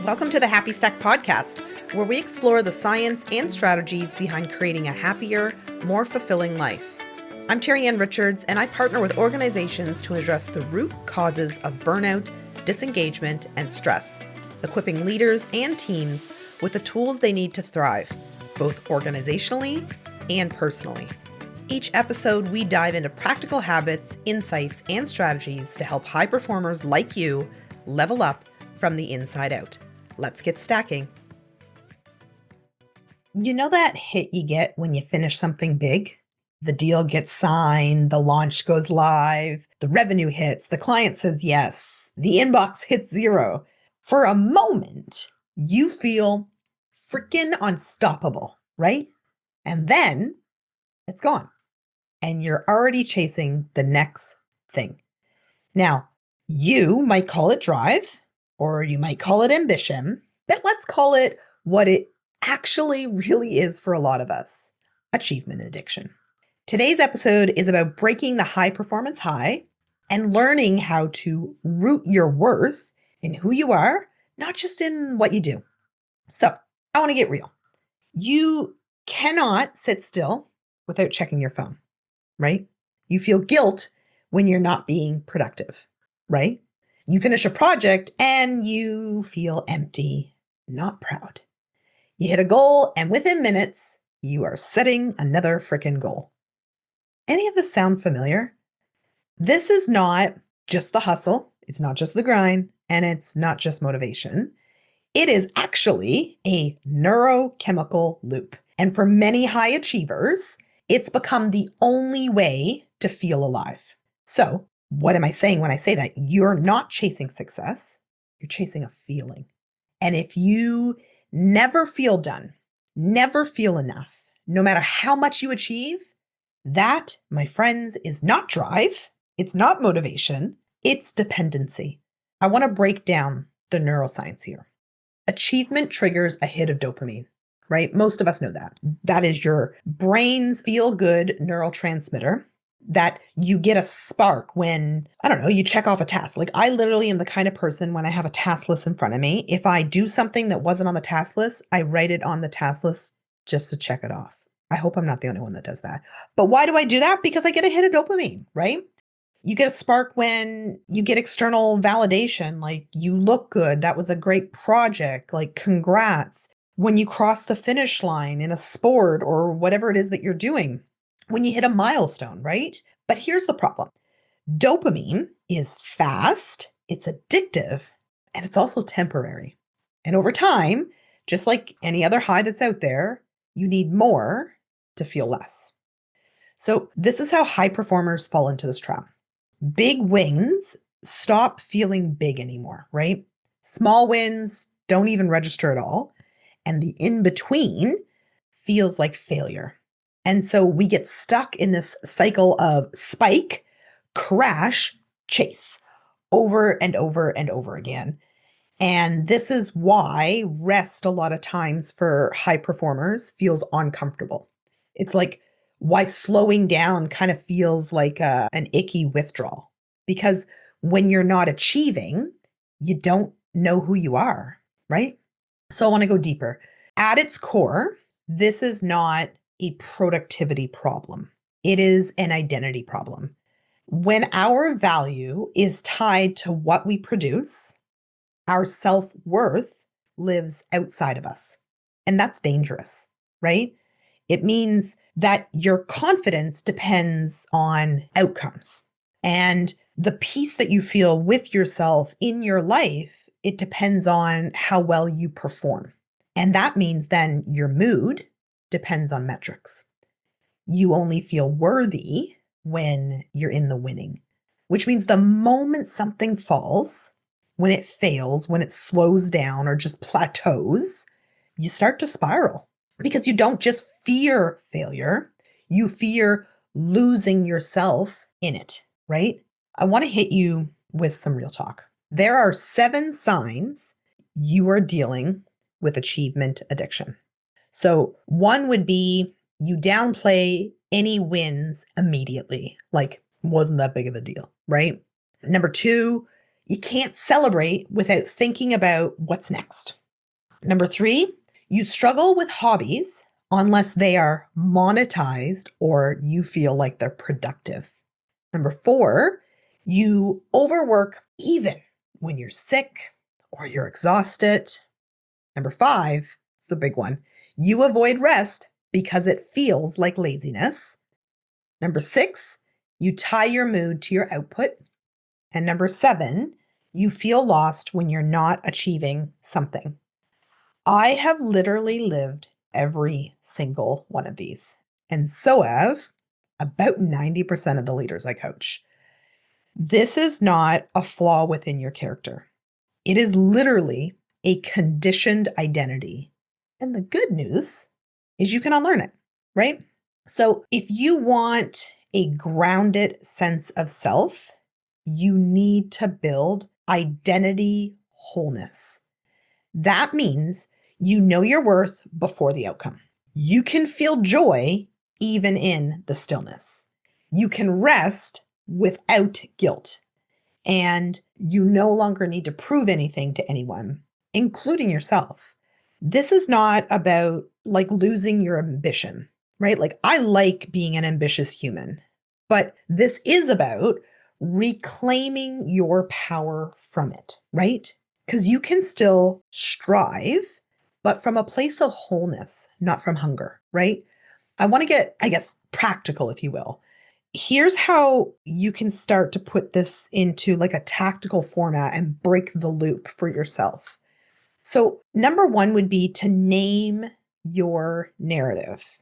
Welcome to the Happy Stack podcast, where we explore the science and strategies behind creating a happier, more fulfilling life. I'm Terri-Ann Richards, and I partner with organizations to address the root causes of burnout, disengagement, and stress, equipping leaders and teams with the tools they need to thrive, both organizationally and personally. Each episode, we dive into practical habits, insights, and strategies to help high performers like you level up from the inside out. Let's get stacking. You know that hit you get when you finish something big? The deal gets signed, the launch goes live, the revenue hits, the client says yes, the inbox hits 0. For a moment, you feel freaking unstoppable, right? And then it's gone. And you're already chasing the next thing. Now, you might call it drive, or you might call it ambition, but let's call it what it actually really is for a lot of us: achievement addiction. Today's episode is about breaking the high performance high and learning how to root your worth in who you are, not just in what you do. So I want to get real. You cannot sit still without checking your phone, right? You feel guilt when you're not being productive, right? You finish a project and you feel empty, not proud. You hit a goal and within minutes, you are setting another freaking goal. Any of this sound familiar? This is not just the hustle. It's not just the grind, and it's not just motivation. It is actually a neurochemical loop. And for many high achievers, it's become the only way to feel alive. So, what am I saying when I say that? You're not chasing success, you're chasing a feeling. And if you never feel done, never feel enough, no matter how much you achieve, that, my friends, is not drive, it's not motivation, it's dependency. I want to break down the neuroscience here. Achievement triggers a hit of dopamine, right? Most of us know that. That is your brain's feel-good neurotransmitter that you get a spark when, you check off a task. Like I literally am the kind of person when I have a task list in front of me, if I do something that wasn't on the task list, I write it on the task list just to check it off. I hope I'm not the only one that does that. But why do I do that? Because I get a hit of dopamine, right? You get a spark when you get external validation, like you look good, that was a great project, like congrats. When you cross the finish line in a sport or whatever it is that you're doing, when you hit a milestone, right? But here's the problem. Dopamine is fast, it's addictive, and it's also temporary. And over time, just like any other high that's out there, you need more to feel less. So this is how high performers fall into this trap. Big wins stop feeling big anymore, right? Small wins don't even register at all. And the in-between feels like failure. And so we get stuck in this cycle of spike, crash, chase over and over and over again. And this is why rest a lot of times for high performers feels uncomfortable. It's like why slowing down kind of feels like an icky withdrawal. Because when you're not achieving, you don't know who you are, right? So I want to go deeper. At its core, this is not a productivity problem. It is an identity problem. When our value is tied to what we produce, our self-worth lives outside of us. And that's dangerous, right? It means that your confidence depends on outcomes. And the peace that you feel with yourself in your life, it depends on how well you perform. And that means then your mood depends on metrics. You only feel worthy when you're in the winning, which means the moment something falls, when it fails, when it slows down or just plateaus, you start to spiral because you don't just fear failure, you fear losing yourself in it, right? I want to hit you with some real talk. There are 7 signs you are dealing with achievement addiction. So one would be you downplay any wins immediately, like wasn't that big of a deal, right? Number 2, You can't celebrate without thinking about what's next. Number 3, you struggle with hobbies unless they are monetized or you feel like they're productive. Number 4, you overwork even when you're sick or you're exhausted. Number 5, it's the big one. You avoid rest because it feels like laziness. Number 6, you tie your mood to your output. And number 7, you feel lost when you're not achieving something. I have literally lived every single one of these, and so have about 90% of the leaders I coach. This is not a flaw within your character. It is literally a conditioned identity. And the good news is you can unlearn it, right? So if you want a grounded sense of self, you need to build identity wholeness. That means you know your worth before the outcome. You can feel joy even in the stillness. You can rest without guilt. And you no longer need to prove anything to anyone, including yourself. This is not about like losing your ambition, right? Like I like being an ambitious human, but this is about reclaiming your power from it, right? Because you can still strive, but from a place of wholeness, not from hunger, right? I want to get, I guess, practical, if you will. Here's how you can start to put this into like a tactical format and break the loop for yourself. So, number 1 would be to name your narrative.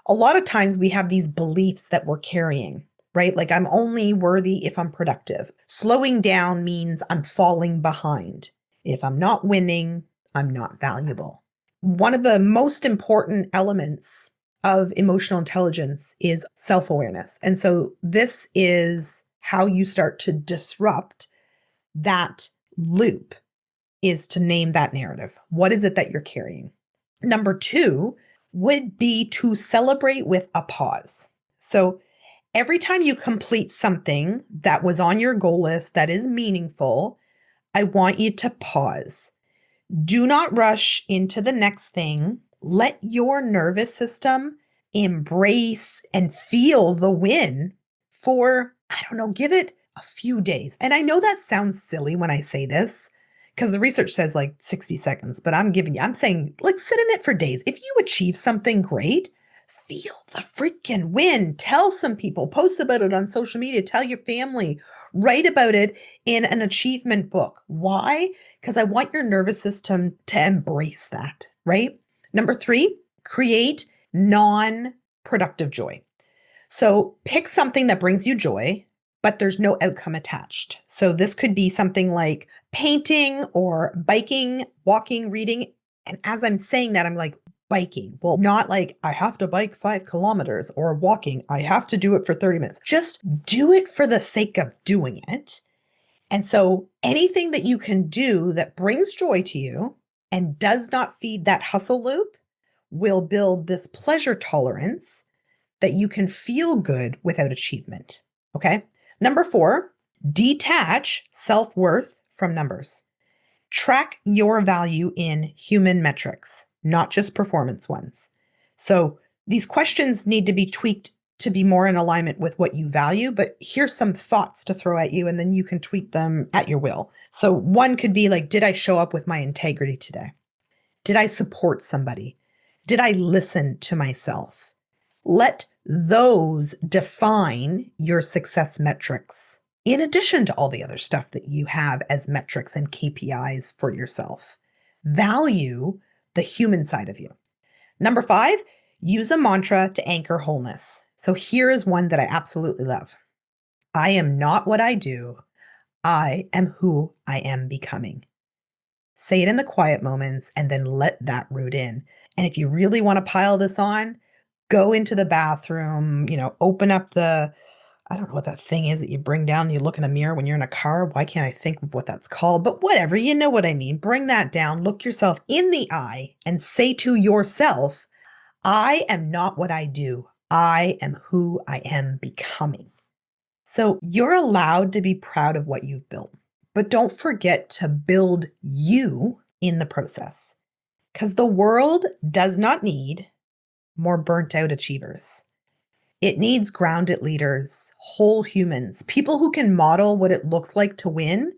A lot of times we have these beliefs that we're carrying, right? Like I'm only worthy if I'm productive. Slowing down means I'm falling behind. If I'm not winning, I'm not valuable. One of the most important elements of emotional intelligence is self-awareness. And so this is how you start to disrupt that loop, is to name that narrative. What is it that you're carrying? Number 2 would be to celebrate with a pause. So every time you complete something that was on your goal list that is meaningful, I want you to pause. Do not rush into the next thing. Let your nervous system embrace and feel the win for, I don't know, give it a few days. And I know that sounds silly when I say this because the research says like 60 seconds, but I'm saying like sit in it for days. If you achieve something great, feel the freaking win. Tell some people, post about it on social media, tell your family, write about it in an achievement book. Why? Because I want your nervous system to embrace that, right? Number 3, create non-productive joy. So pick something that brings you joy, but there's no outcome attached. So this could be something like painting or biking, walking, reading. And as I'm saying that, I'm like, biking. Well, not like I have to bike 5 kilometers or walking. I have to do it for 30 minutes. Just do it for the sake of doing it. And so anything that you can do that brings joy to you and does not feed that hustle loop will build this pleasure tolerance that you can feel good without achievement. Okay. Number 4, detach self-worth from numbers. Track your value in human metrics, not just performance ones. So these questions need to be tweaked to be more in alignment with what you value, but here's some thoughts to throw at you and then you can tweak them at your will. So one could be like, did I show up with my integrity today? Did I support somebody? Did I listen to myself? Let those define your success metrics, in addition to all the other stuff that you have as metrics and KPIs for yourself. Value the human side of you. Number 5, use a mantra to anchor wholeness. So here is one that I absolutely love. I am not what I do. I am who I am becoming. Say it in the quiet moments and then let that root in. And if you really want to pile this on, go into the bathroom, open up I don't know what that thing is that you bring down and you look in a mirror when you're in a car. Why can't I think of what that's called? But whatever, you know what I mean. Bring that down, look yourself in the eye and say to yourself, I am not what I do. I am who I am becoming. So you're allowed to be proud of what you've built. But don't forget to build you in the process, because the world does not need more burnt out achievers. It needs grounded leaders, whole humans, people who can model what it looks like to win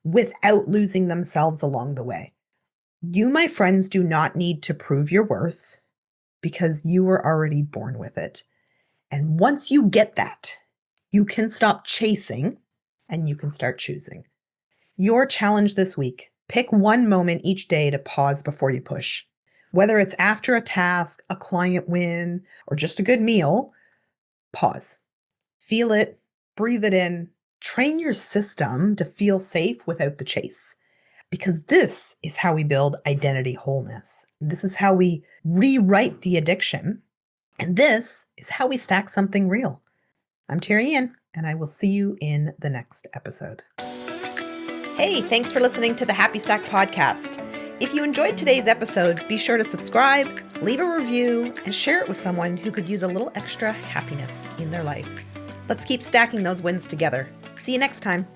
without losing themselves along the way. You, my friends, do not need to prove your worth because you were already born with it. And once you get that, you can stop chasing and you can start choosing. Your challenge this week: pick one moment each day to pause before you push. Whether it's after a task, a client win, or just a good meal, pause. Feel it, breathe it in, train your system to feel safe without the chase. Because this is how we build identity wholeness. This is how we rewrite the addiction. And this is how we stack something real. I'm Terri-Ann, and I will see you in the next episode. Hey, thanks for listening to the Happy Stack podcast. If you enjoyed today's episode, be sure to subscribe, leave a review, and share it with someone who could use a little extra happiness in their life. Let's keep stacking those wins together. See you next time.